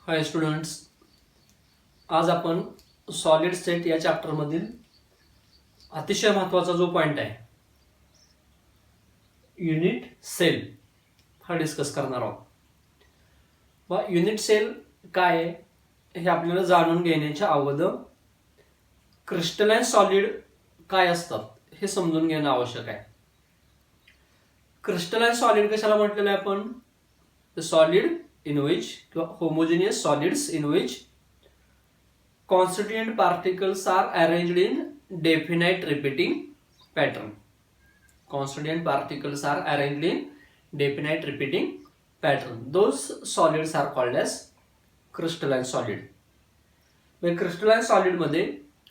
हाय students, आज आपण solid state या चॅप्टरमधील अतिशय महत्त्वाचा जो पॉइंट आहे युनिट सेल हा डिस्कस करणार आहोत. युनिट सेल काय आहे हे आपल्याला जाणून घेण्याच्या अगोदर क्रिस्टलाइन सॉलिड काय असतात हे समजून घेणं आवश्यक आहे. क्रिस्टलाइन सॉलिड कशाला म्हटलेलं आहे आपण? The solid in which homogeneous solids in which constituent particles are arranged in definite repeating pattern. Constituent particles are arranged in definite repeating pattern. Those solids are called as crystalline solid. म्हणजे crystalline solid मध्ये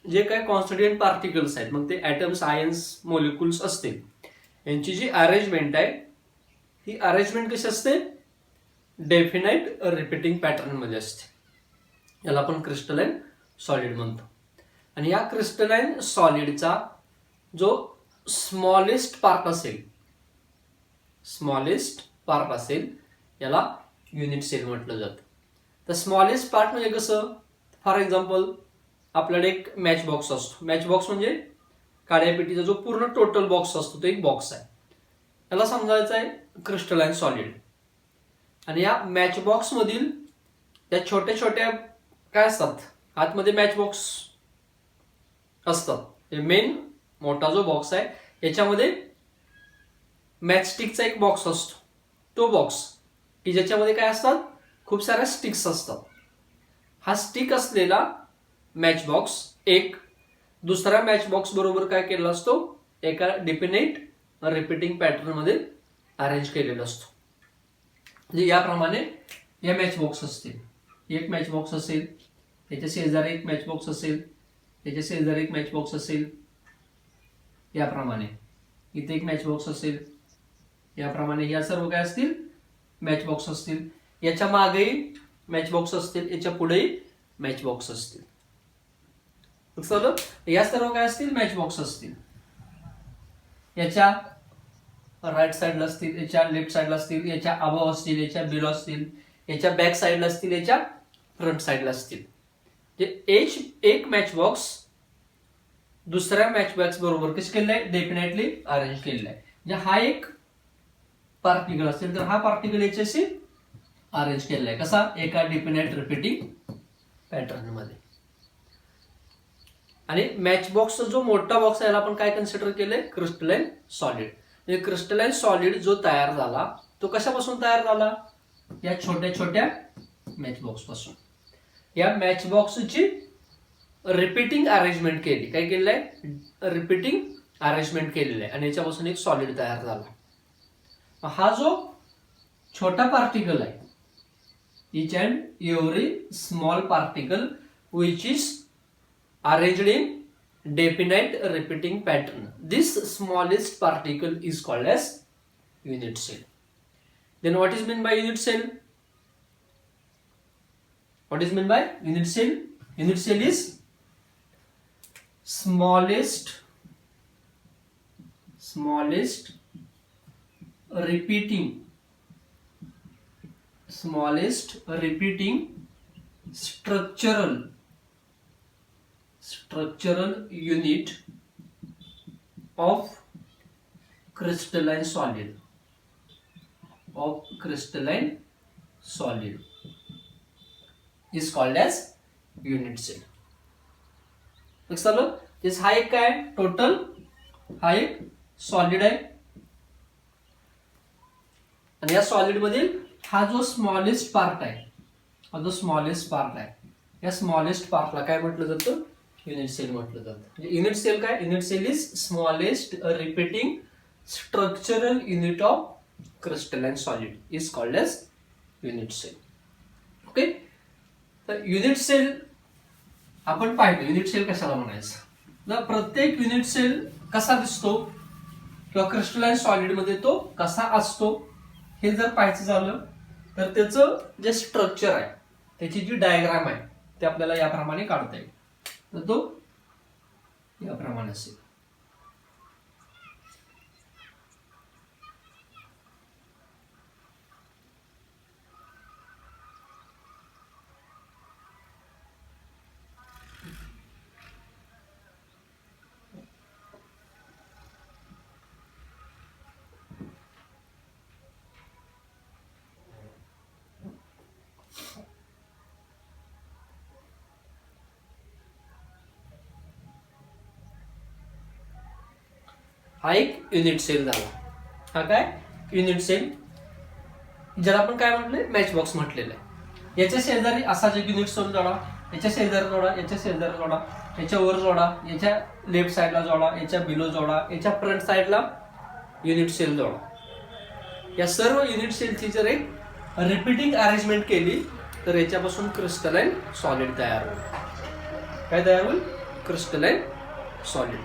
जे काही constituent particles आहेत, मग ते atoms, ions, molecules असतील, यांची जी arrangement आहे ही अरेंजमेंट कशी असते? डेफिनाइट रिपीटिंग पॅटर्न मध्ये असते. याला आपण क्रिस्टलाइन सॉलिड म्हणतो. आणि या क्रिस्टलाइन सॉलिडचा जो स्मॉलेस्ट पार्ट असेल याला युनिट सेल म्हटलं जातं. तर स्मॉलेस्ट पार्ट म्हणजे कसं? फॉर एक्झाम्पल आपल्याकडे एक मॅच बॉक्स असतो. मॅच बॉक्स म्हणजे काड्यापेटीचा जो पूर्ण टोटल बॉक्स असतो तो एक बॉक्स आहे. याला समजायचं आहे क्रिस्टलाइन सॉलिड. आणि या मॅच बॉक्स मधील त्या छोट्या छोट्या काय असतात, आतमध्ये मॅच बॉक्स असतात. मेन मोठा जो बॉक्स आहे याच्यामध्ये मॅचस्टिकचा एक बॉक्स असतो. तो बॉक्स की ज्याच्यामध्ये काय असतात, खूप साऱ्या स्टिक्स असतात. हा स्टिक असलेला मॅच बॉक्स एक दुसऱ्या मॅच बॉक्स बरोबर काय केलेला असतो, एका डेफिनेट रिपीटिंग पॅटर्न मध्ये अरेंज केलेला असतो. म्हणजे याप्रमाणे या मॅच बॉक्स असतील. एक मॅच बॉक्स असेल, त्याच्या शेजारी एक मॅच बॉक्स असेल, त्याच्या शेजारी एक मॅच बॉक्स असेल, याप्रमाणे इथे एक मॅच बॉक्स असेल, याप्रमाणे या सर्व काय असतील, मॅच बॉक्स असतील. याच्या मागेही मॅच बॉक्स असतील, याच्या पुढेही मॅच बॉक्स असतील. या सर्व काय असतील, मॅच बॉक्स असतील. याच्या राईट साईडला असतील, याच्या लेफ्ट साईडला असतील, याच्या अबव असतील, याच्या बिलो असतील, याच्या बॅक साईडला असतील, याच्या फ्रंट साईडला असतील. एक मॅच बॉक्स दुसऱ्या मॅच बॉक्स बरोबर कसं केलेलं आहे, डेफिनेटली अरेंज केलेलं आहे. म्हणजे हा एक पार्टिकल असेल तर हा पार्टिकल याच्याशी अरेंज केलेला आहे. कसा? एका डेफिनेट रिपीटिंग पॅटर्न मध्ये. आणि मॅच बॉक्सचा जो मोठा बॉक्स आहे याला आपण काय कन्सिडर केलंय, क्रिस्टलाइन सॉलिड. म्हणजे क्रिस्टलाइन सॉलिड जो तयार झाला तो कशापासून तयार झाला? या छोट्या छोट्या मॅच बॉक्स पासून. या मॅच बॉक्सची रिपीटिंग अरेंजमेंट केली. काय केलेलं आहे? रिपीटिंग अरेंजमेंट केलेलं आहे आणि याच्यापासून एक सॉलिड तयार झाला. हा जो छोटा पार्टिकल आहे, each and every small particle which is arranged in definite repeating pattern. This smallest particle is called as unit cell. Then what is meant by unit cell? What is meant by unit cell? Unit cell is smallest repeating structural unit of crystalline solid is called as unit cell. लक्षात हा एक काय total, हा एक solid आहे आणि या solid मधील हा जो स्मॉलेस्ट पार्ट आहे, या स्मॉलेस्ट पार्टला काय म्हटलं जातं, युनिट सेल म्हटलं जातं. युनिट सेल काय? Unit cell is smallest repeating structural unit of crystalline solid is called as unit cell. Okay. तर युनिट सेल आपण पाहिलं, युनिट सेल कशाला म्हणायचं. प्रत्येक युनिट सेल कसा दिसतो किंवा क्रिस्टलाइन सॉलिड मध्ये तो कसा असतो हे जर पाहायचं झालं तर त्याचं जे स्ट्रक्चर आहे, त्याची जी डायग्राम आहे ते आपल्याला याप्रमाणे काढता येईल. तर तो याप्रमाणे असेल. हा एक युनिट सेल झाला. हा काय युनिट सेल, ज्याला आपण काय म्हटलंय मॅच बॉक्स म्हटलेलं आहे. याच्या शेजारी असाच एक युनिट सेल जोडा, याच्या शेजारी जोडा, याच्या शेजारी जोडा, याच्या वर जोडा, याच्या लेफ्ट साईडला जोडा, याच्या बिलो जोडा, याच्या फ्रंट साईडला युनिट सेल जोडा. या सर्व युनिट सेलची जर एक रिपीटिंग अरेंजमेंट केली तर याच्यापासून क्रिस्टलाइन सॉलिड तयार होईल. काय तयार होईल? Crystalline solid.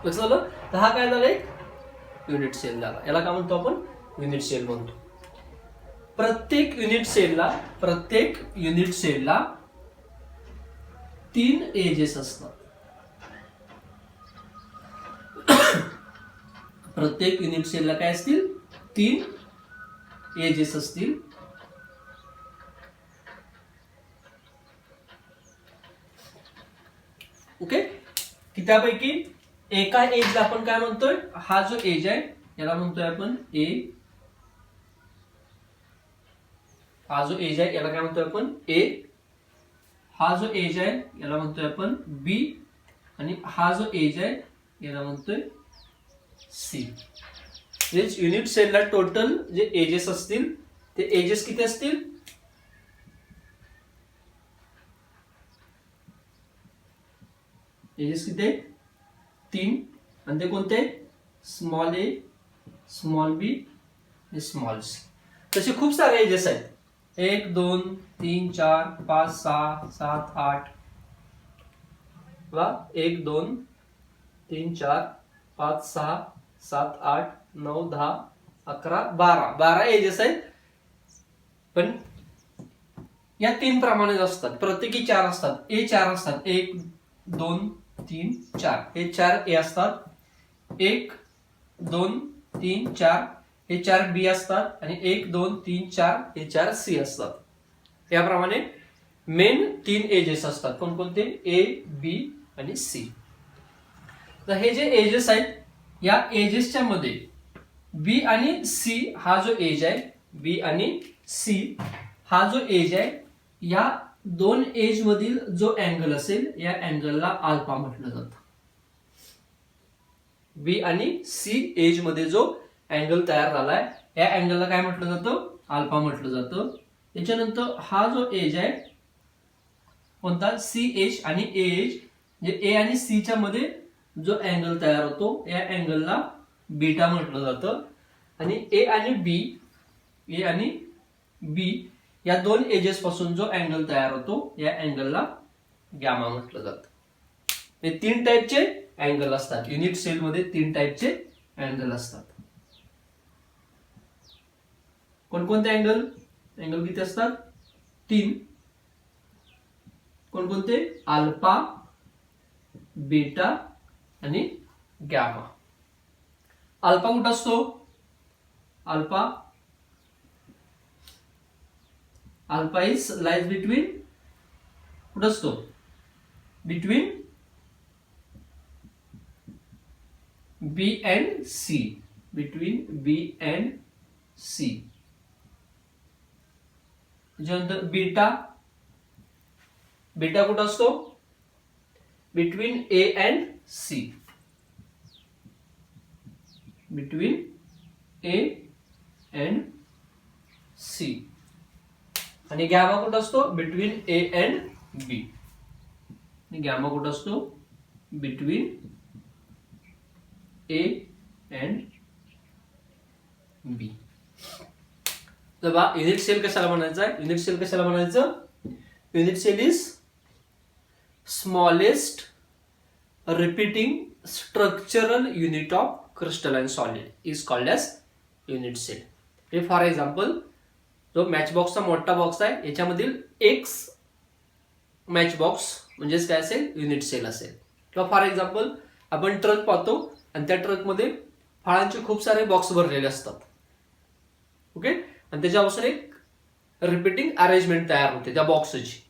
लक्षात आलं? तर हा काय झाला? एक युनिट सेल झाला. याला काय म्हणतो आपण? युनिट सेल म्हणतो. प्रत्येक युनिट सेलला 3 एजेस असतात. प्रत्येक युनिट सेलला काय असतील? 3 एजेस असतील. ओके, की त्यापैकी एका एजला आपण काय म्हणतोय? हा जो एज आहे याला म्हणतोय आपण ए. हा जो एज आहे याला काय म्हणतोय आपण? ए. हा जो एज आहे याला म्हणतोय आपण बी. आणि हा जो एज आहे याला म्हणतोय सी. युनिट सेलला टोटल जे एजेस असतील ते एजेस किती असतील? एजेस किती? 3. आणि ते कोणते? स्मॉल ए, स्मॉल बी आणि स्मॉल सी. तसे खूप सारे एजेस आहेत. 1 2 3 4 5 6 7 8 वा 1 2 3 4 5 6 7 8 9 10 11 12 एजेस आहेत. पण या 3 प्रमाणे असतात. प्रत्येकी 4 असतात. ए 4 असतात. 1 2 3 4 हे 4 ए असतात. 1 2 3 4 हे 4 बी असतात. आणि 1 2 3 4 हे 4 सी असतात. याप्रमाणे मेन 3 एजेस असतात. कोणकोणते? ए, बी आणि सी. तर हे जे एजेस आहेत या एजेसच्या मध्ये बी आणि सी हा जो एज आहे, बी आणि सी हा जो एज आहे, या 2 एज मधील जो अँगल असेल या अँगलला अल्फा म्हटलं जातं. बी आणि सी एज मध्ये जो अँगल तयार झालाय या अँगलला काय म्हटलं जातं? अल्फा म्हटलं जातं. त्याच्यानंतर हा जो एज आहे कोणता? सी एज आणि ए एज, म्हणजे ए आणि सी च्या मध्ये जो अँगल तयार होतो या अँगलला बीटा म्हटलं जातं. आणि ए आणि बी या 2 एजेस पासून जो अँगल तयार होतो या अँगलला गॅमा म्हटलं जातं. हे 3 टाईपचे अँगल असतात. युनिट सेल मध्ये 3 टाईपचे अँगल असतात. कोणकोणते अँगल? अँगल किती असतात? 3. कोणकोणते? अल्फा, बीटा आणि गॅमा. अल्फा कुठं असतो? अल्फा इज लाइज बिटवीन, कुठं असतो? Between B and C. Between B and C. त्याच्यानंतर बीटा कुठं असतो? Between A and C. Between A and C. आणि गॅमा कुठं असतो? Between A and B. Gamma कुठं असतो? Between A and B. तर बा युनिट सेल कशाला म्हणायचं आहे? युनिट सेल कशाला म्हणायचं? Unit cell is smallest repeating structural unit of crystalline solid is called as unit cell. हे फॉर एक्झाम्पल जो मॅच बॉक्सचा मोठा बॉक्स आहे याच्यामधील एक मॅच बॉक्स म्हणजेच काय असेल? युनिट सेल असेल. किंवा फॉर एक्झाम्पल आपण ट्रक पाहतो आणि त्या ट्रकमध्ये फळांचे खूप सारे बॉक्स भरलेले असतात. ओके, आणि त्याच्यापासून एक रिपीटिंग अरेंजमेंट तयार होते त्या बॉक्सची.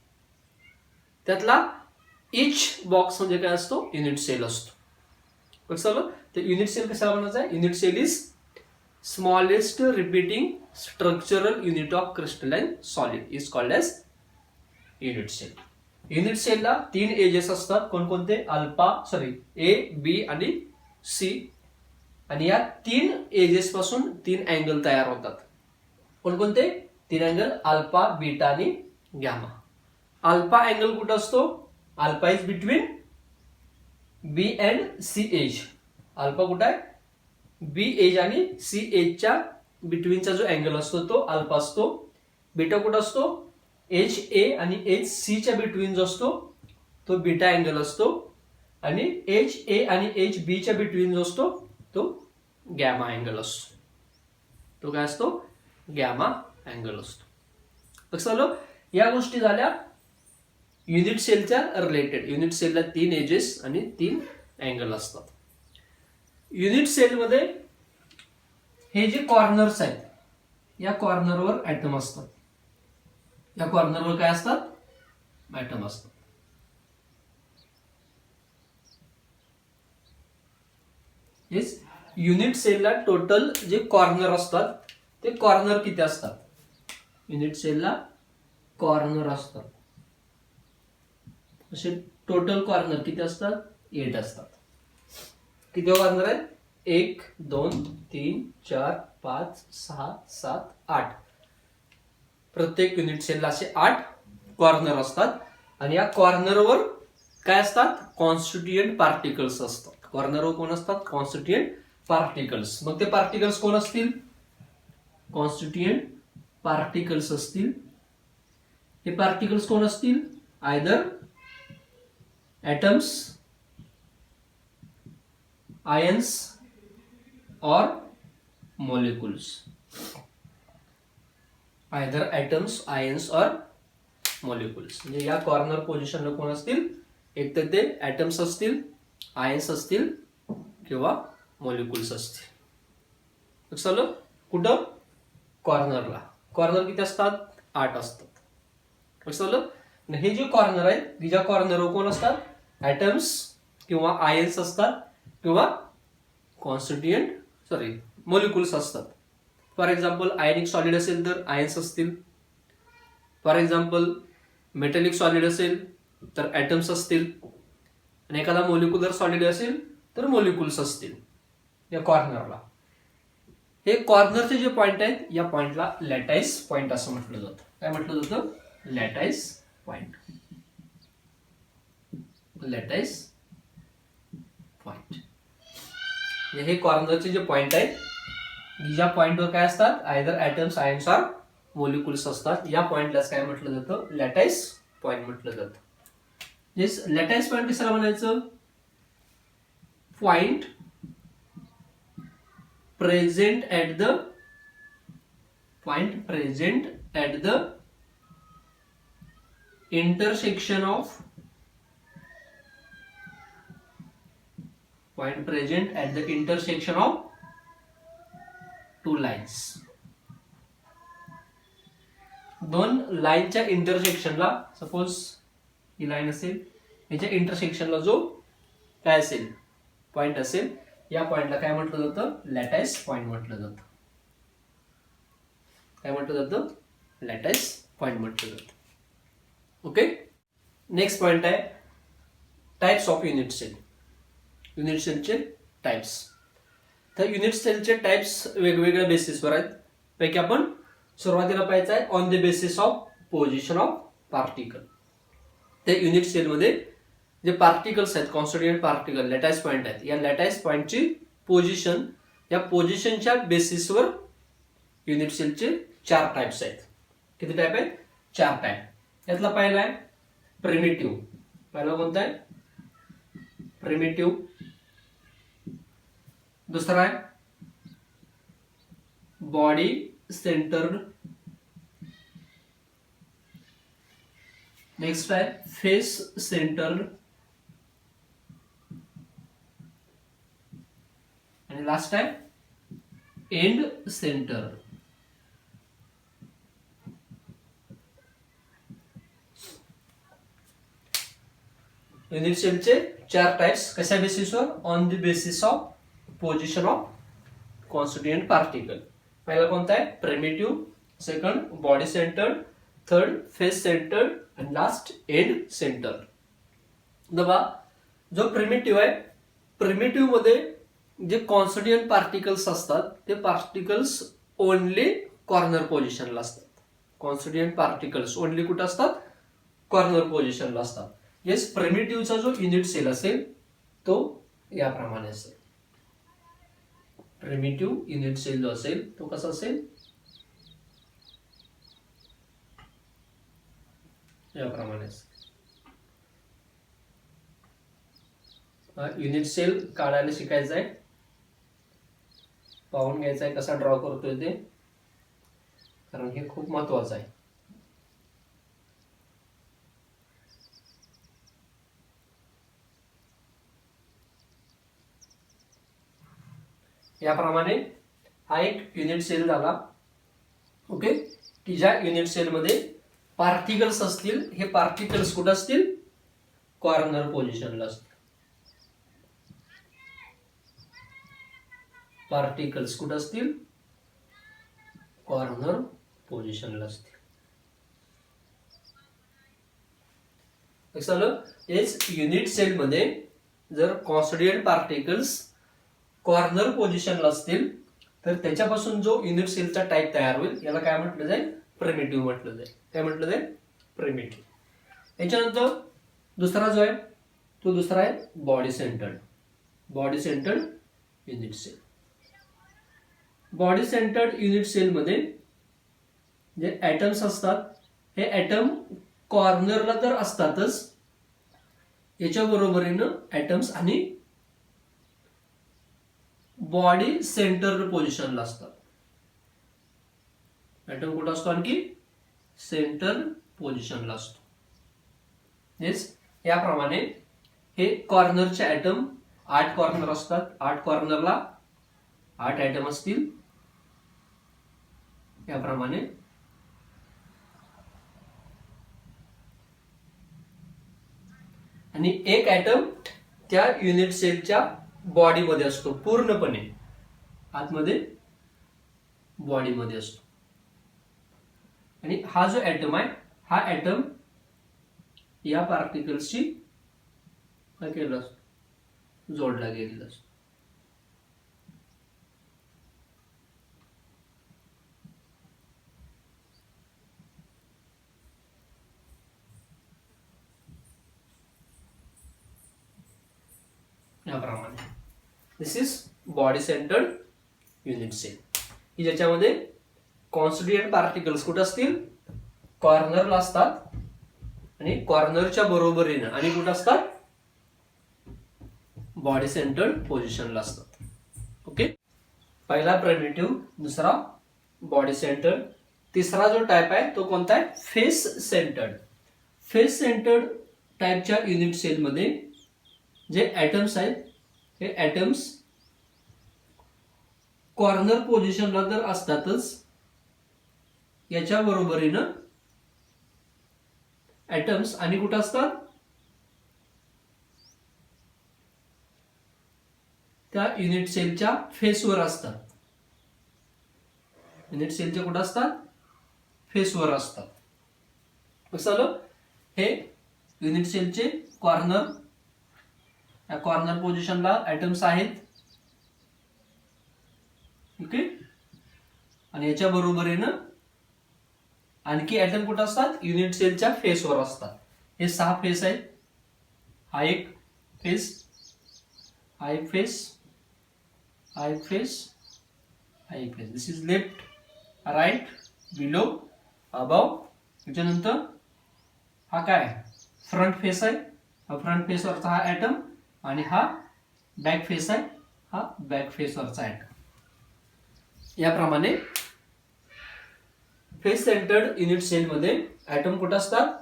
त्यातला इच बॉक्स म्हणजे काय असतो? युनिट सेल असतो. कसं? तर युनिट सेल कशाला म्हणायचं आहे? Unit cell is smallest repeating structural unit of crystalline solid is called as unit cell. Unit सेलला 3 एजेस असतात. कोणकोणते? ए, बी आणि सी. आणि या 3 एजेस पासून 3 अँगल तयार होतात. कोणकोणते 3 अँगल? अल्फा, बीटा आणि गॅमा. अल्फा अँगल कुठं असतो? Alpha is between B and C edge. Alpha कुठं आहे? बी एज आणि सी एजच्या बिटवीनचा जो अँगल असतो तो अल्फा असतो. बीटा कुठं असतो? एच ए आणि एच सी च्या बिटवीन जो असतो तो बीटा अँगल असतो. आणि एच ए आणि एच बी च्या बिटवीन जो असतो तो गॅमा अँगल असतो. तो काय असतो? गॅमा अँगल असतो. लक्षात आलं? या गोष्टी झाल्या युनिट सेलच्या रिलेटेड. युनिट सेलला 3 एजेस आणि 3 अँगल असतात. युनिट सेलमध्ये हे जे कॉर्नर्स आहेत या कॉर्नरवर ऍटम असतात. या कॉर्नरवर काय असतात? ऍटम असतात. युनिट सेलला टोटल जे कॉर्नर असतात ते कॉर्नर किती असतात? युनिट सेलला कॉर्नर असतात असे टोटल कॉर्नर किती असतात? 8 असतात. किती कॉर्नर आहेत? 1 2 3 4 5 6 7 8. प्रत्येक युनिट सेलला असे 8 कॉर्नर असतात. आणि या कॉर्नरवर काय असतात? कॉन्स्टिट्युएंट पार्टिकल्स असतात. कॉर्नरवर कोण असतात? Constituent particles. मग ते पार्टिकल्स कोण असतील? कॉन्स्टिट्युएंट पार्टिकल्स असतील. हे पार्टिकल्स कोण असतील? Either atoms, ions or molecules. Either atoms, ions or molecules. म्हणजे या कॉर्नर पोझिशनला कोण असतील? एक तर ते atoms असतील, ions असतील किंवा molecules असतील. लक्षात आलं? कुठं? कॉर्नरला. कॉर्नर किती असतात? 8 असतात. लक्षात आलं? हे जे कॉर्नर आहेत ज्या कॉर्नरवर कोण असतात? ऍटम्स किंवा आयन्स असतात किंवा मॉलिक्युल्स असतात. फॉर एक्झाम्पल आयनिक सॉलिड असेल तर आयन्स असतील. फॉर एक्झाम्पल मेटॅलिक सॉलिड असेल तर ऍटम्स असतील. आणि एखादा मॉलिक्युलर सॉलिड असेल तर मॉलिक्युल्स असतील या कॉर्नरला. हे कॉर्नरचे जे पॉइंट आहेत या पॉइंटला लॅटाईस पॉइंट असं म्हटलं जातं. काय म्हटलं जातं? Lattice point. लॅटाईस पॉइंट हे कॉर्नरचे जे पॉइंट आहेत ज्या पॉइंटवर काय असतात? Either atoms, ions or molecules असतात. या पॉइंटलाच काय म्हटलं जातं? लॅटाईस पॉइंट म्हटलं जातं. लॅटाईस पॉइंट कशाला म्हणायचं? Point present at the intersection of two lines. दोन लाईनच्या इंटरसेक्शनला, सपोज ही लाईन असेल याच्या इंटरसेक्शनला जो काय असेल? पॉइंट असेल. या पॉइंटला काय म्हटलं जातं? लॅटाईस पॉइंट म्हटलं जातं. काय म्हटलं जातं? लॅटाईस पॉइंट म्हटलं जातं. ओके. नेक्स्ट पॉइंट आहे types of unit cell. Unit सेलचे टाइप्स. तर युनिट सेलचे टाइप्स वेगवेगळ्या बेसिसवर आहेत. पैकी आपण सुरुवातीला पाहायचं आहे on the basis of position of particle. ते युनिट सेलमध्ये जे पार्टिकल्स आहेत कॉन्स्टिट्युएंट पार्टिकल लॅटाईस पॉइंट आहेत. या लॅटाईस पॉइंटची पोझिशन या पोझिशनच्या बेसिसवर युनिट सेलचे 4 टाइप्स आहेत. किती टाइप आहेत? 4 टाइप. यातला पहिला आहे प्रिमिटिव्ह. पहिला कोणता आहे? प्रिमिटिव्ह. दुसरा आहे बॉडी सेंटर्ड. नेक्स्ट आहे फेस सेंटर्ड. आणि लास्ट आहे एंड सेंटर्ड. युनिट सेलचे 4 टाइप्स. कशा बेसिसवर? On the basis of position of constituent particle. पहिला कोणता आहे? Primitive. Second body centred. Third phase centred. आणि लास्ट एंड सेंटर्ड. बघा जो प्रिमिटिव्ह आहे प्रिमिटिव्ह मध्ये जे कॉन्स्टिट्युएंट पार्टिकल्स असतात ते पार्टिकल्स ओनली कॉर्नर पोझिशनला असतात. कॉन्स्टिट्युएंट पार्टिकल्स ओनली कुठं असतात? कॉर्नर पोझिशनला असतात. येस, प्रिमिटिव्हचा जो युनिट सेल असेल तो याप्रमाणे असेल. प्रिमिटिव्ह युनिट सेल जो असेल तो कसा असेल? याप्रमाणे असेल. युनिट सेल काढायला शिकायचं आहे, पाहून घ्यायचं आहे कसा ड्रॉ करतोय ते, कारण हे खूप महत्वाचं आहे. याप्रमाणे हा एक युनिट सेल झाला. ओके, की ज्या युनिट सेलमध्ये पार्टिकल्स असतील, हे पार्टिकल्स कुठं असतील? कॉर्नर पोझिशनला असतील. पार्टिकल्स कुठं असतील? कॉर्नर पोझिशनला असतील. युनिट सेल मध्ये जर कॉन्स्टिट्युएंट पार्टिकल्स कॉर्नर पोझिशनला असतील तर त्याच्यापासून जो युनिट सेलचा टाईप तयार होईल याला काय म्हटलं जाईल? प्रिमिटिव्ह म्हटलं जाईल. काय म्हटलं जाईल? प्रिमिटिव्ह. याच्यानंतर दुसरा जो आहे तो दुसरा आहे body centred. Body centred unit cell. Body centred unit cell मध्ये जे ऍटम्स असतात हे ऍटम कॉर्नरला तर असतातच, याच्या बरोबरीनं ऍटम्स आणि बॉडी सेंटर पोझिशनला असतात. ऍटम कुठं असतो? आणखी सेंटर पोझिशनला असतो. येस, याप्रमाणे हे कॉर्नरचे ऍटम 8 कॉर्नर असतात. 8 कॉर्नरला 8 ऍटम असतील. याप्रमाणे आणि एक ऍटम त्या युनिट सेलच्या बॉडीमध्ये असतो, पूर्णपणे आतमध्ये बॉडीमध्ये असतो. आणि हा जो ऍटम आहे हा ऍटम या पार्टिकल्सशी काय केलेला असतो? जोडला गेलेला असतो. याप्रमाणे this is body centred unit cell, की ज्याच्यामध्ये कॉन्स्टिट्युएंट पार्टिकल्स कुठं असतील? कॉर्नरला असतात आणि कॉर्नरच्या बरोबरीनं आणि कुठं असतात? बॉडी सेंटर्ड पोझिशनला असतात. ओके, पहिला प्रिमिटिव्ह, दुसरा बॉडी सेंटर्ड, तिसरा जो टाइप आहे तो कोणता आहे? Face centred. फेस सेंटर्ड टाइपच्या युनिट सेलमध्ये जे ऍटम्स आहेत हे ऍटम्स कॉर्नर पोझिशनला तर असतातच, याच्या बरोबरीनं ऍटम्स आणि कुठं असतात? त्या युनिट सेलच्या फेसवर असतात. युनिट सेलच्या कुठं असतात? फेसवर असतात. कसं? हे युनिट सेलचे कॉर्नर, या कॉर्नर पोझिशनला ऍटम्स आहेत. ओके, आणि याच्या बरोबरीनं आणखी ऍटम कुठं असतात? युनिट सेलच्या फेसवर असतात. हे 6 फेस आहेत. हा एक फेस, हा एक फेस, हा एक फेस, हा एक face. This is left, right, below, above. त्याच्यानंतर हा काय? फ्रंट फेस आहे. हा फ्रंट फेसवरचा हा ऍटम आणि हा बॅक फेस आहे. हा बॅक फेसवरचा ऍटम. याप्रमाणे फेस सेंटर्ड युनिट सेल मध्ये ऍटम कुठं असतात?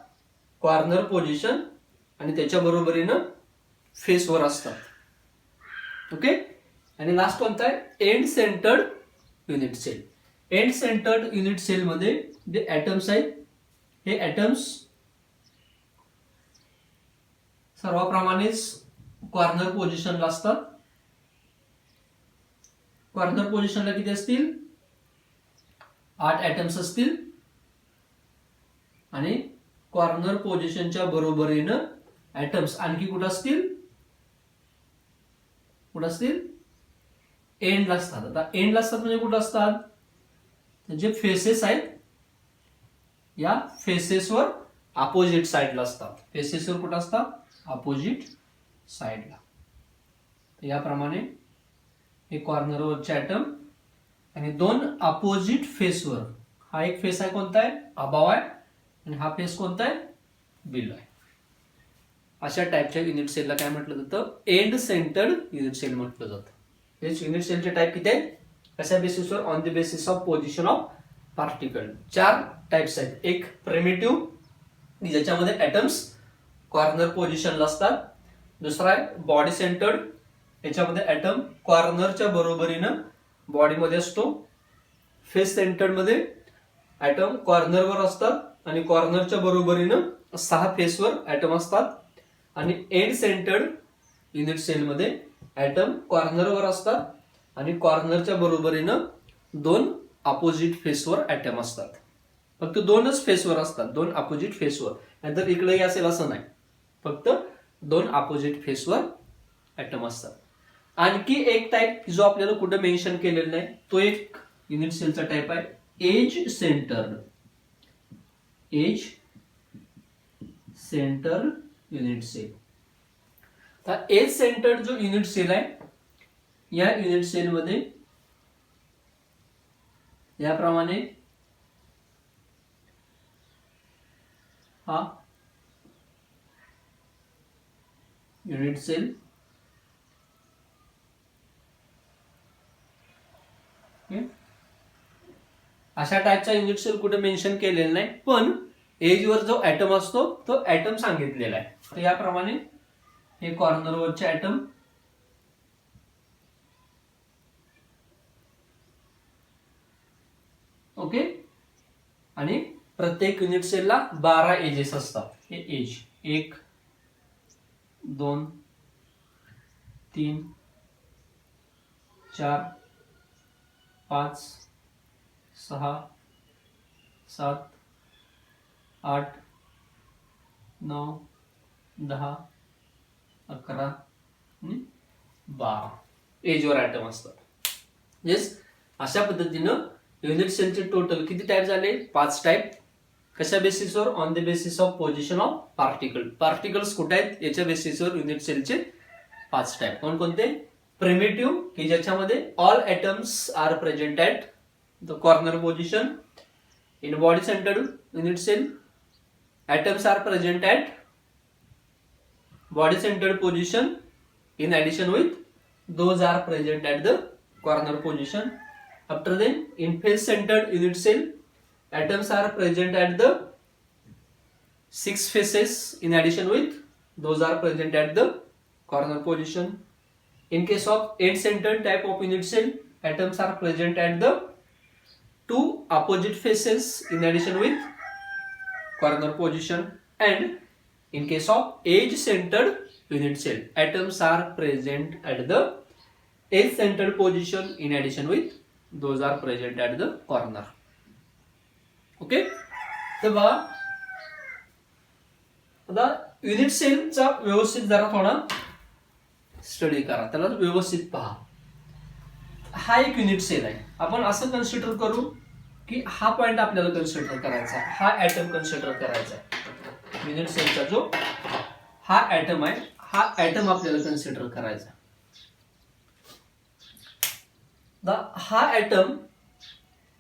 कॉर्नर पोझिशन आणि त्याच्या बरोबरीनं फेसवर असतात. ओके, आणि लास्ट कोणता आहे? End centred unit cell. End centred unit cell मध्ये जे ऍटम्स आहेत हे ऍटम्स सर्वांप्रमाणेच कॉर्नर पोझिशनला असतात. कॉर्नर पोझिशनला किती असतील? 8 ऍटम्स असतील आणि कॉर्नर पोझिशनच्या बरोबरीनं ऍटम्स आणखी कुठं असतील? कुठं असतील? एंडला असतात. आता एंडला असतात म्हणजे कुठं असतात, जे फेसेस आहेत या फेसेसवर अपोजिट साइडला असतात. फेसेसवर कुठं असतात, अपोजिट साइडला. याप्रमाणे हे कॉर्नरवरचे ऍटम आणि दोन अपोजिट फेसवर, हा एक फेस आहे कोणता आहे, अबाव आहे, आणि हा फेस कोणता आहे, बिलो आहे. अशा टाईपच्या युनिट सेलला काय म्हटलं जातं, एंड सेंटर्ड युनिट सेल म्हटलं जातं. हेच युनिट सेलचे टाईप किती आहेत, कशा बेसिसवर, on the basis of position of particle. 4 types आहेत. एक प्रिमिटिव्ह, ज्याच्यामध्ये ऍटम्स कॉर्नर पोझिशनला असतात. दुसरा आहे बॉडी सेंटर्ड, याच्यामध्ये ऍटम कॉर्नरच्या बरोबरीनं बॉडीमध्ये असतो. फेस सेंटर्ड मध्ये ऍटम कॉर्नरवर असतात आणि कॉर्नरच्या बरोबरीनं 6 फेसवर ऍटम असतात. आणि एंड सेंटर्ड युनिट सेलमध्ये ऍटम कॉर्नरवर असतात आणि कॉर्नरच्या बरोबरीनं 2 अपोजिट फेसवर ऍटम असतात. फक्त 2च फेसवर असतात, 2 अपोजिट फेसवर, नाहीतर इकडेही असेल असं नाही, फक्त 2 अपोजिट फेसवर ऍटम असतात. आणखी एक टाइप जो आपल्याला कुठे मेन्शन केलेला नाही, तो एक युनिट सेलचा टाइप आहे edge centred. Edge centre unit cell. तर एज सेंटर्ड जो युनिट सेल आहे, या युनिट सेलमध्ये याप्रमाणे हा युनिट सेल अशा टाइपचा युनिट सेल कुठे मेन्शन केलेला नाही, पण एजवर जो ऍटम असतो तो ऍटम सांगितलेला आहे. तर याप्रमाणे हे कॉर्नरवरचे ऍटम, ओके, आणि प्रत्येक युनिट सेलला 12 एजेस असतात. हे एज 1 2 3 4 5 6 7 8 9 10 11 आणि 12 एजवर ऍटम असतात. येस, अशा पद्धतीनं युनिट सेलचे टोटल किती टाइप झाले, 5 टाइप. कशा बेसिसवर, on the basis of position of particle. Particles कुठे आहेत याच्या बेसिसवर युनिट सेलचे 5 टाइप. कोणकोणते, प्रिमिटिव्ह, की ज्याच्यामध्ये all atoms are present at the corner position. In body centred unit cell, atoms are present at body centered position in addition with those are present at the corner position. After then, in face centered unit cell, atoms are present at the 6 faces in addition with those are present at the corner position. In case of end centered type of unit cell, atoms are present at the 2 opposite faces in addition with corner position. And in case of edge centered unit cell, atoms are present at the edge centered position in addition with those are present at the corner. Okay, तर बघा आता unit सेलचा व्यवस्थित जरा थोडा study करा, त्याला व्यवस्थित पहा. हा एक युनिट सेल आहे. आपण असं कन्सिडर करू की हा पॉइंट आपल्याला कन्सिडर करायचा, हा ऍटम कन्सिडर करायचा आहे. युनिट सेलचा जो हा ऍटम आहे, हा ऍटम आपल्याला कन्सिडर करायचा. हा ऍटम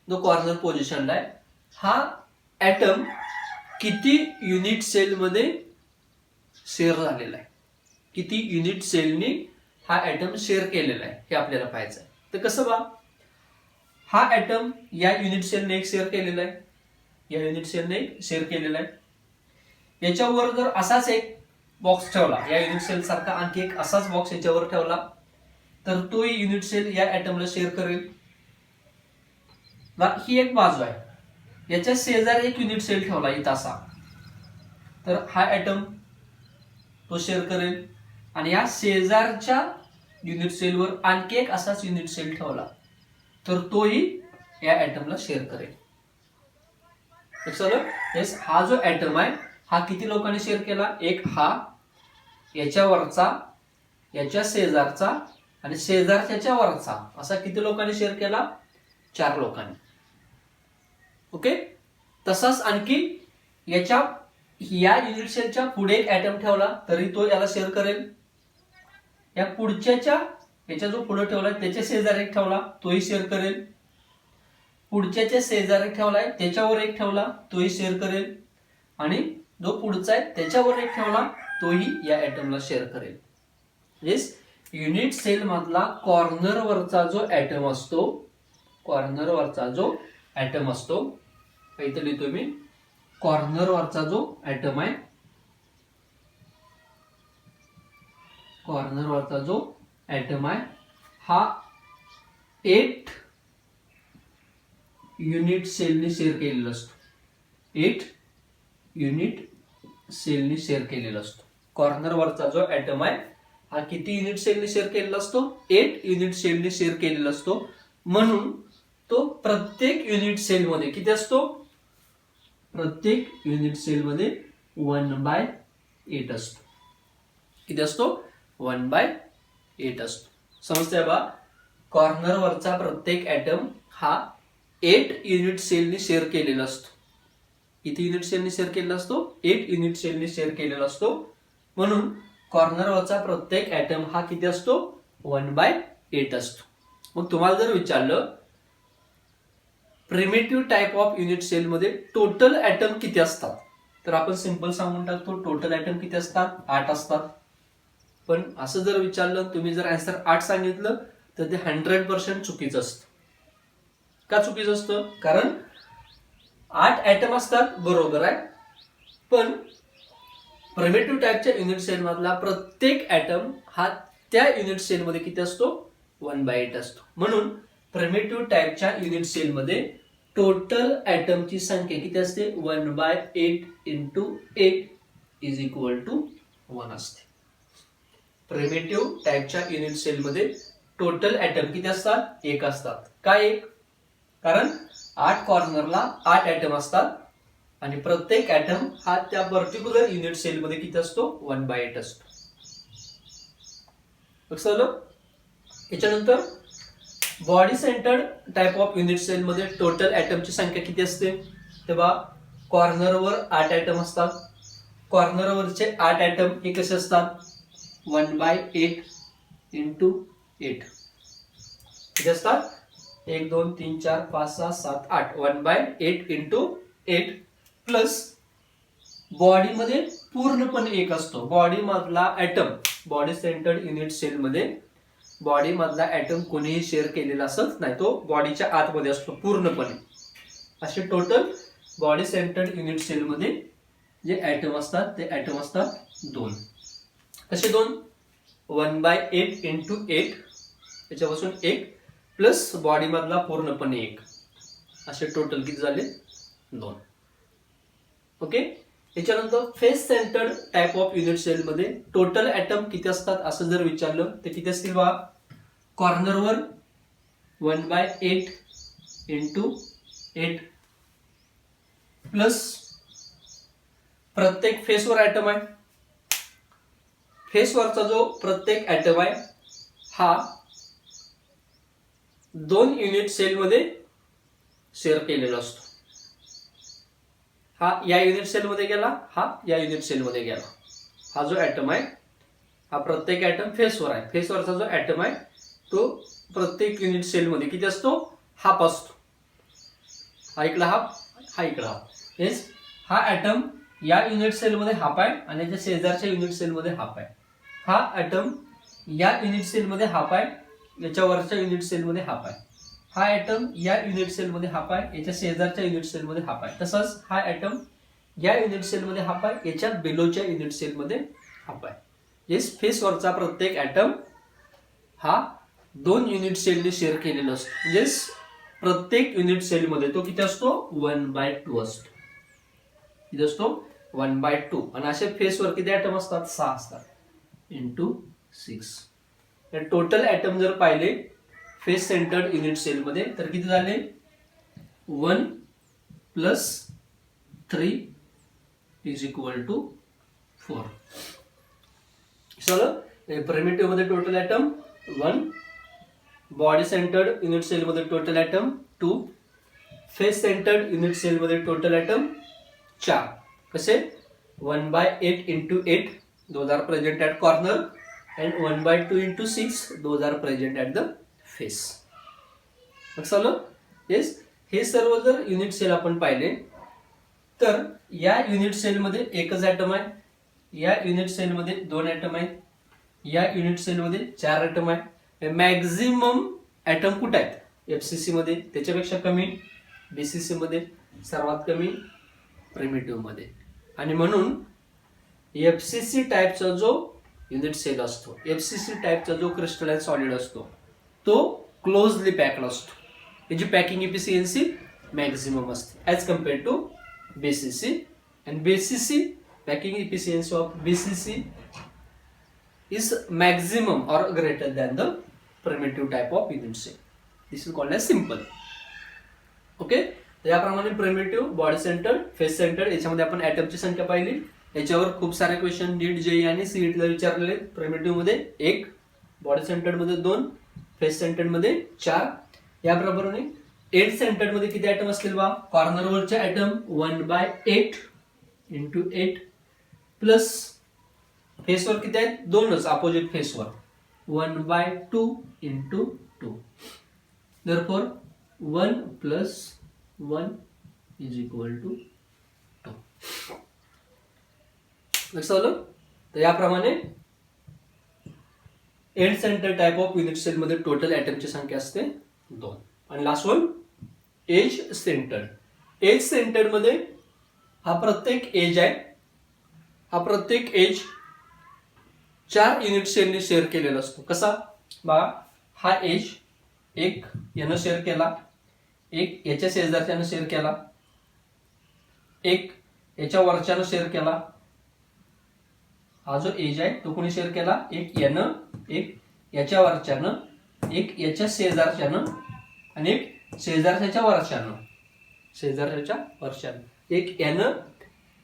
जो कॉर्नर पोझिशनला आहे, हा ऍटम किती युनिट सेल मध्ये शेअर झालेला आहे, किती युनिट सेलनी हा ऍटम शेअर केलेला आहे हे आपल्याला पाहायचं आहे. तर कसं बा, हा ऍटम या युनिट सेलने एक शेअर केलेला आहे, या युनिट सेलने एक शेअर केलेला आहे. याच्यावर जर असाच एक बॉक्स ठेवला, या युनिट सेल सारखा आणखी एक असाच बॉक्स याच्यावर ठेवला, तर तो युनिट सेल या ऍटमला शेअर करेल. ही एक बाजू आहे. याच्या शेजारी एक युनिट सेल ठेवला इथं असा, तर हा ऍटम तो शेअर करेल. आणि या शेजारच्या युनिट सेलवर आणखी एक असाच युनिट सेल ठेवला, तर तोही या ऍटमला शेअर करेल. येस, हा जो ऍटम आहे हा किती लोकांनी शेअर केला, एक हा, याच्यावरचा, याच्या शेजारचा आणि शेजारच्या वरचा असा किती लोकांनी शेअर केला? 4 लोकांनी. ओके. तसाच आणखी या युनिट सेलच्या पुढे एक ऍटम ठेवला तरी तो याला शेअर करेल. या याच्या जो पुढे ठेवलाय त्याच्या शेजारी एक ठेवला तोही शेअर करेल. पुढच्या शेजारी ठेवलाय त्याच्यावर एक ठेवला तोही शेअर करेल. आणि जो पुढचा आहे त्याच्यावर एक ठेवला तोही या ऍटमला शेअर करेल. येस, युनिट सेल मधला कॉर्नर वरचा जो ऍटम असतो इथे लिहितो मी. कॉर्नर वरचा जो ऍटम आहे, हा 8 युनिट सेलने शेअर केलेला असतो. 8 युनिट सेलने शेअर केलेला असतो. कॉर्नर वरचा जो ऍटम आहे हा किती युनिट सेलने शेअर केलेला असतो? 8 युनिट सेलने शेअर केलेला असतो. म्हणून तो प्रत्येक युनिट सेलमध्ये किती असतो? प्रत्येक युनिट सेलमध्ये 1/8 असतो. किती असतो? 1/8 असतो. समजतंय बा? कॉर्नर वरचा प्रत्येक ऍटम हा 8 युनिट सेलने शेअर केलेला असतो. किती युनिट सेलने शेअर केलेला असतो? 8 युनिट सेलने शेअर केलेला असतो. म्हणून कॉर्नर वरचा प्रत्येक ऍटम हा किती असतो? 1/8 असतो. मग तुम्हाला जर विचारलं primitive type of unit cell मध्ये टोटल ऍटम किती असतात, तर आपण सिंपल सांगून टाकतो टोटल ऍटम किती असतात? 8 असतात. पण असं जर विचारलं, तुम्ही जर आन्सर 8 सांगितलं तर ते 100% चुकीचं असतं. का चुकीचं असतं? कारण 8 ऍटम असतात, बरोबर आहे. पण प्रिमिटिव्ह टाइपच्या युनिट सेल मधला प्रत्येक ऍटम हा त्या युनिट सेल मध्ये किती असतो? 1/8 असतो. म्हणून प्रिमिटिव्ह टाइपच्या युनिट सेल मध्ये टोटल ऍटमची संख्या किती असते? 1/8 × 8 = 1 असते. प्रिमिटिव्ह टाइपच्या युनिट सेल मध्ये टोटल ऍटम किती असतात? 1 असतात. का 1? कारण 8 कॉर्नरला 8 ऍटम असतात आणि प्रत्येक ऍटम हा त्या पर्टिक्युलर युनिट सेल मध्ये किती असतो? 1/8 असतो. लक्षात आलं? याच्यानंतर body centred type of unit cell मध्ये टोटल ऍटमची संख्या किती असते? तेव्हा कॉर्नरवर 8 ऍटम असतात. कॉर्नरवरचे 8 ऍटम हे कसे असतात? 1/8 × 8 किती असतात? 1 2 3 4 5 6 7 8 1/8 × 8 प्लस बॉडी मध्ये पूर्णपणे 1 असतो. बॉडी मधला atom body centred unit cell मध्ये बॉडी मधला ऍटम कोणीही शेअर केलेला असत नाही, तो बॉडीच्या आतमध्ये असतो पूर्णपणे. असे total body centred unit cell मध्ये जे ऍटम असतात ते ऍटम असतात 2. कसे 2? 1/8 × 8 याच्यापासून 1 प्लस बॉडी मधला पूर्णपणे 1 असे टोटल किती झाले? 2. ओके. याच्यानंतर face centred type of unit cell मध्ये टोटल ऍटम किती असतात असं जर विचारलं तर किती असतील बा? कॉर्नरवर 1/8 × 8 प्लस प्रत्येक फेसवर ऍटम आहे. फेसवरचा जो प्रत्येक ऍटम आहे हा 2 युनिट सेल मध्ये शेअर केलेला असतो. हा या युनिट सेल मध्ये गेला, हा या युनिट सेल मध्ये गेला. हा जो ऍटम आहे हा प्रत्येक ऍटम फेसवर आहे. फेसवरचा जो ऍटम आहे तो प्रत्येक युनिट सेल मध्ये किती असतो? हाफ असतो. हा इकडला हाफ, हा इकडला हाफ. येस, हा ऍटम या युनिट सेल मध्ये हाफ आहे आणि याच्या शेजारच्या युनिट सेल मध्ये हाफ आहे. हा ऍटम या युनिट सेल मध्ये हाफ आहे, याच्या वरच्या युनिट सेल मध्ये हाफ आहे. हा ऍटम या युनिट सेल मध्ये हाफ आहे, याच्या शेजारच्या युनिट सेल मध्ये हाफ आहे. तसंच हा ऍटम या युनिट सेल मध्ये हाफ आहे, याच्या बिलोच्या युनिट सेल मध्ये हाफ आहे. येस, फेसवरचा प्रत्येक ऍटम हा 2 युनिट सेलने शेअर केलेला असतो. म्हणजेच प्रत्येक युनिट सेल मध्ये तो किती असतो? 1/2 असतो. किती असतो? 1/2. आणि असे फेसवर किती ऍटम असतात? 6 असतात × 6. टोटल ऍटम जर पाहिले फेस सेंटर्ड युनिट सेल मध्ये तर किती झाले? 1 + 3 = 4. चला, प्रिमिटिव्ह मध्ये total atom 1 body centred unit cell मध्ये total atom 2 face centred unit cell मध्ये टोटल ॲटम 4 कसे 1/8 into 8 those are present at corner and 1/2 into 6 those are present at the face. लक्षात येस हे सर्व जर युनिट सेल आपण पाहिले तर या युनिट सेल मध्ये एकच ॲटम आहे, या युनिट सेल मध्ये 2 ॲटम आहेत, या युनिट सेल मध्ये 4 ॲटम आहे. मॅक्झिमम ॲटम कुठे आहेत एफसीसी मध्ये, त्याच्यापेक्षा कमी बीसीसी मध्ये, सर्वात कमी प्रिमिटिव्ह मध्ये. आणि म्हणून एफसीसी टाईपचा जो युनिट सेल असतो, एफसीसी टाईपचा जो क्रिस्टलाइन सॉलिड असतो तो क्लोजली पॅक्ड असतो, त्याची पॅकिंग इफिशियन्सी मॅक्झिमम असते as compared to BCC. And BCC packing efficiency of BCC is maximum or greater than the primitive type of unit cell. This is called as simple. Okay, तर याप्रमाणे primitive, body centred, face centred याच्यामध्ये आपण ॲटमची संख्या पाहिली. याच्यावर खूप सारे question नीट JEE आणि सीईटीला विचारलेले. प्रिमिटिव्ह मध्ये 1, बॉडी सेंटर्ड मध्ये 2, फेस सेंटर्ड मध्ये 4. याप्रमाणे एड सेंटर्ड मध्ये किती ॲटम असतील बा, कॉर्नरवरचे ॲटम 1/8 into 8 प्लस फेसवर किती आहेत 2च, opposite फेसवर 1/2 into 2. therefore 1 plus 1 is equal to 2. लक्षात आलं. तर याप्रमाणे end centre type of unit cell मध्ये टोटल ॲटमची संख्या असते 2. आणि last one edge centred. Edge centred मध्ये हा प्रत्येक एज आहे, हा प्रत्येक एज 4 युनिट सेलने शेअर केलेला असतो. कसा बघा, हा एज एक यानं शेअर केला, एक याच्या शेजारच्यानं शेअर केला, एक याच्या वरच्यानं शेअर केला. हा जो एज आहे तो कोणी शेअर केला, एक यानं, एक याच्या वरच्यानं, एक याच्या शेजारच्यानं आणि एक शेजारच्या वरच्यानं, शेजारच्या वरच्यानं, एक यानं,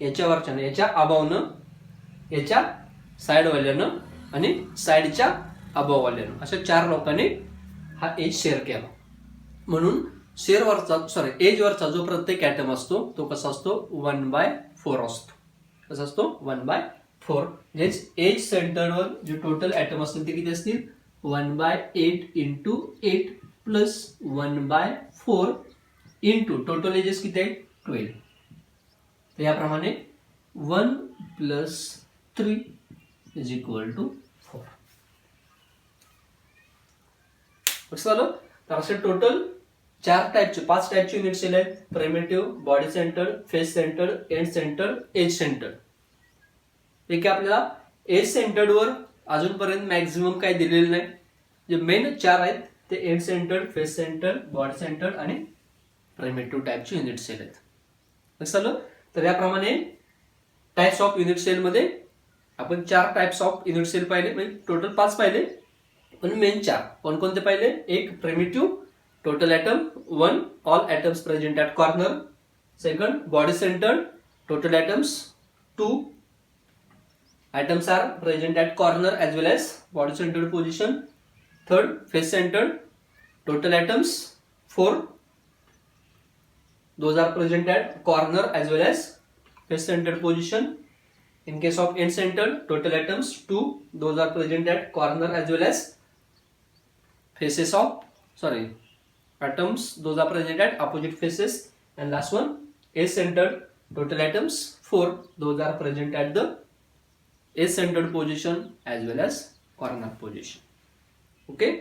याच्या वरच्यानं, याच्या अबावनं, याच्या साइडवाल्यानं आणि साइडच्या अबाववाल्यानं, अशा 4 लोकांनी हा एज शेअर केला. म्हणून एज वरचा जो प्रत्येक ॲटम असतो तो कसा असतो 1/4 असतो. कसा असतो 1/4. म्हणजे एज सेंटरवर जे टोटल ॲटम असतील ते किती असतील 1/8 into 8 plus 1/4 into total edges किती आहेत 12. तर याप्रमाणे 1 plus 3 is equal to 4. तर असे टोटल 4 टाइपचे 5 टाइपचे युनिट सेल आहेत. Primitive, body centred, face centred, end centred, edge centred. एक आपल्याला एज सेंटर्ड वर अजूनपर्यंत मॅक्झिमम काही दिलेलं नाही. जे मेन 4 आहेत ते end centred, face centred, body centred आणि प्रिमिटिव्ह टाइपचे युनिट सेल आहेत. लक्षात. तर याप्रमाणे टाइप्स ऑफ युनिट सेल मध्ये आपण 4 टाइप्स ऑफ युनिट सेल पाहिले, म्हणजे टोटल 5 पाहिले पण मेन 4 कोणकोणते पाहिले. एक primitive, total atom 1, all atoms present at corner. Second body centred, total atoms 2, atoms are present at corner as well as body centered position. Third face centered, total atoms 4, those are present at corner as well as face centered position. In case of end centered, total atoms 2, those are present at corner as well as atoms, those are present at opposite faces. And last one edge centered, total atoms 4, those are present at the edge centered position as well as corner position. Okay.